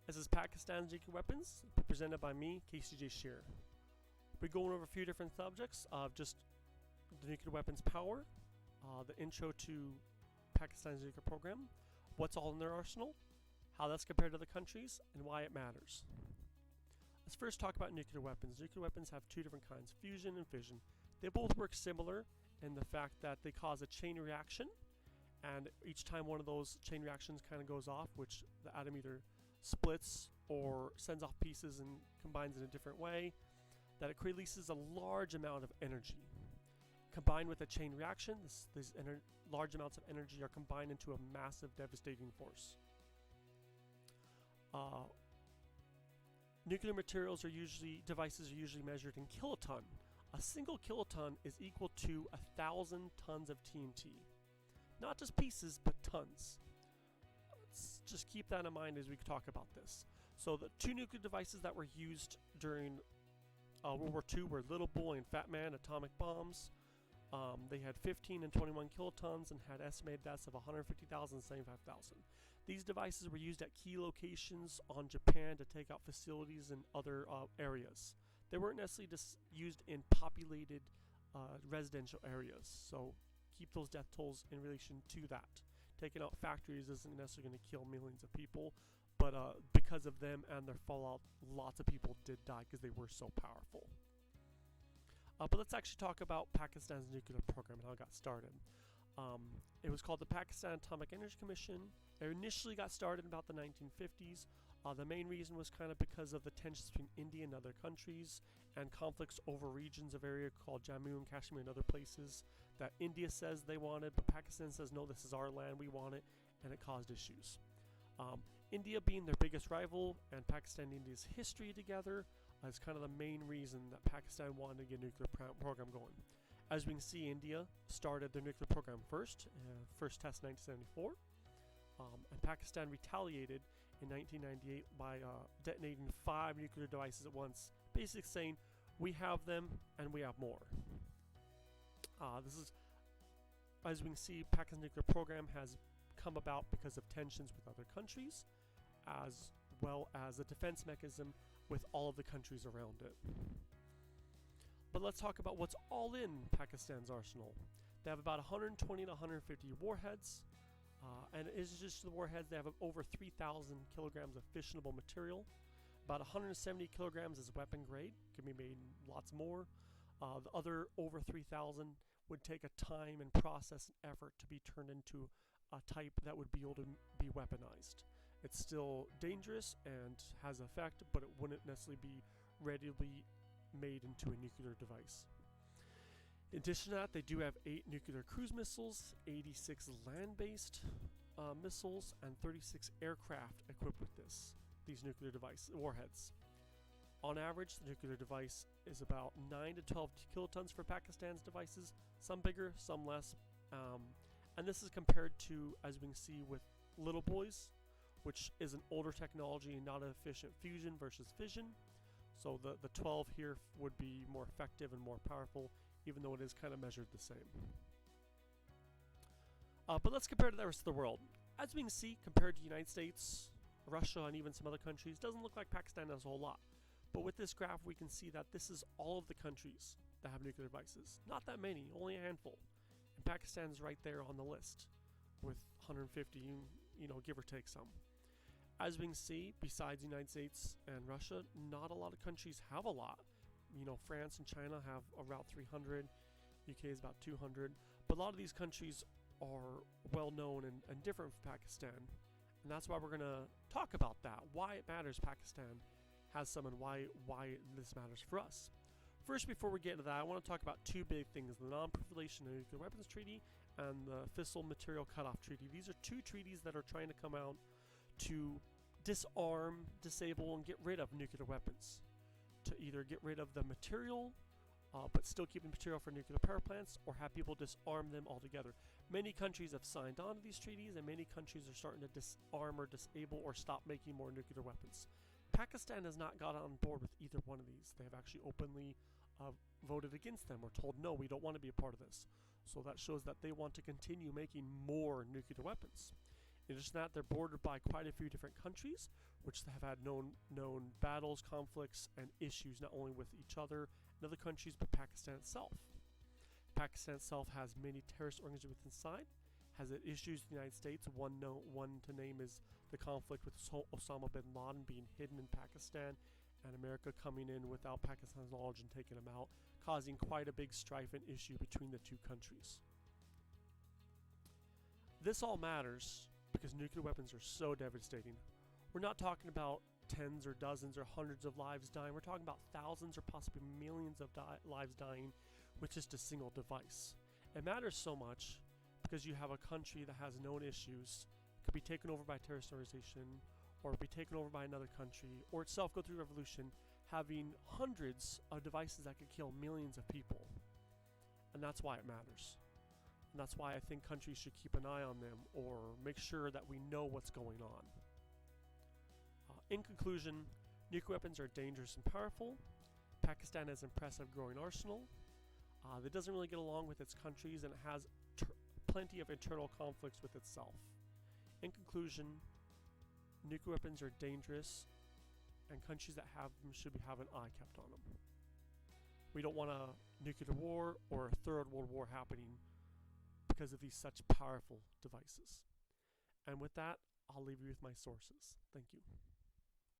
This is Pakistan's nuclear weapons, presented by me, KCJ Shear. We're going over a few different subjects of just the nuclear weapons power, the intro to Pakistan's nuclear program, what's all in their arsenal, how that's compared to other countries, and why it matters. Let's first talk about nuclear weapons. Nuclear weapons have two different kinds, fusion and fission. They both work similar in the fact that they cause a chain reaction, and each time one of those chain reactions kind of goes off, which the atom either splits or sends off pieces and combines in a different way, that it releases a large amount of energy. Combined with a chain reaction, these large amounts of energy are combined into a massive devastating force. Nuclear devices are usually measured in kiloton. A single kiloton is equal to 1,000 tons of TNT. Not just pieces, but tons. Let's just keep that in mind as we talk about this. So the two nuclear devices that were used during World War II were Little Boy and Fat Man atomic bombs. They had 15 and 21 kilotons and had estimated deaths of 150,000 and 75,000. These devices were used at key locations on Japan to take out facilities in other areas. They weren't necessarily just used in populated residential areas, so keep those death tolls in relation to that. Taking out factories isn't necessarily going to kill millions of people, but because of them and their fallout, lots of people did die because they were so powerful. But let's actually talk about Pakistan's nuclear program and how it got started. It was called the Pakistan Atomic Energy Commission. It initially got started in about the 1950s. The main reason was kind of because of the tensions between India and other countries and conflicts over regions of area called Jammu and Kashmir and other places that India says they wanted, but Pakistan says, no, this is our land, we want it, and it caused issues. India being their biggest rival and Pakistan and India's history together is kind of the main reason that Pakistan wanted to get a nuclear program going. As we can see, India started their nuclear program first test in 1974, and Pakistan retaliated in 1998 by detonating 5 nuclear devices at once, basically saying, we have them and we have more. This is, as we can see, Pakistan's nuclear program has come about because of tensions with other countries, as well as a defense mechanism with all of the countries around it. But let's talk about what's all in Pakistan's arsenal. They have about 120 to 150 warheads, and it isn't just the warheads. They have over 3,000 kilograms of fissionable material. About 170 kilograms is weapon grade, can be made lots more. The other over 3,000 would take a time and process and effort to be turned into a type that would be able to be weaponized. It's still dangerous and has effect, but it wouldn't necessarily be readily made into a nuclear device. In addition to that, they do have 8 nuclear cruise missiles, 86 land-based missiles, and 36 aircraft equipped with these nuclear warheads. On average, the nuclear device is about 9 to 12 kilotons for Pakistan's devices, some bigger, some less. And this is compared to, as we can see, with Little Boys, which is an older technology and not an efficient fusion versus fission. So the 12 here would be more effective and more powerful, even though it is kind of measured the same. But let's compare to the rest of the world. As we can see, compared to the United States, Russia, and even some other countries, it doesn't look like Pakistan has a whole lot. But with this graph, we can see that this is all of the countries that have nuclear devices. Not that many, only a handful. And Pakistan's right there on the list with 150, give or take some. As we can see, besides the United States and Russia, not a lot of countries have a lot. France and China have around 300, UK is about 200, but a lot of these countries are well known and different from Pakistan. And that's why we're going to talk about that, why it matters Pakistan has some and why this matters for us. First, before we get into that, I want to talk about 2 big things, the Non-Proliferation of Nuclear Weapons Treaty and the Fissile Material Cutoff Treaty. These are 2 treaties that are trying to come out to disarm, disable, and get rid of nuclear weapons. To either get rid of the material, but still keep the material for nuclear power plants, or have people disarm them altogether. Many countries have signed on to these treaties, and many countries are starting to disarm or disable or stop making more nuclear weapons. Pakistan has not got on board with either one of these. They have actually openly voted against them or told, no, we don't want to be a part of this. So that shows that they want to continue making more nuclear weapons. In addition to that, they're bordered by quite a few different countries, which have had known battles, conflicts, and issues not only with each other and other countries, but Pakistan itself. Pakistan itself has many terrorist organizations inside, has issues with the United States. One to name is the conflict with Osama bin Laden being hidden in Pakistan, and America coming in without Pakistan's knowledge and taking him out, causing quite a big strife and issue between the two countries. This all matters because nuclear weapons are so devastating. We're not talking about tens or dozens or hundreds of lives dying. We're talking about thousands or possibly millions of lives dying with just a single device. It matters so much because you have a country that has known issues, could be taken over by a terrorist organization, or be taken over by another country, or itself go through a revolution, having hundreds of devices that could kill millions of people. And that's why it matters. And that's why I think countries should keep an eye on them or make sure that we know what's going on. In conclusion, nuclear weapons are dangerous and powerful. Pakistan has an impressive growing arsenal that doesn't really get along with its countries, and it has plenty of internal conflicts with itself. In conclusion, nuclear weapons are dangerous, and countries that have them should have an eye kept on them. We don't want a nuclear war or a third world war happening because of these such powerful devices. And with that, I'll leave you with my sources. Thank you.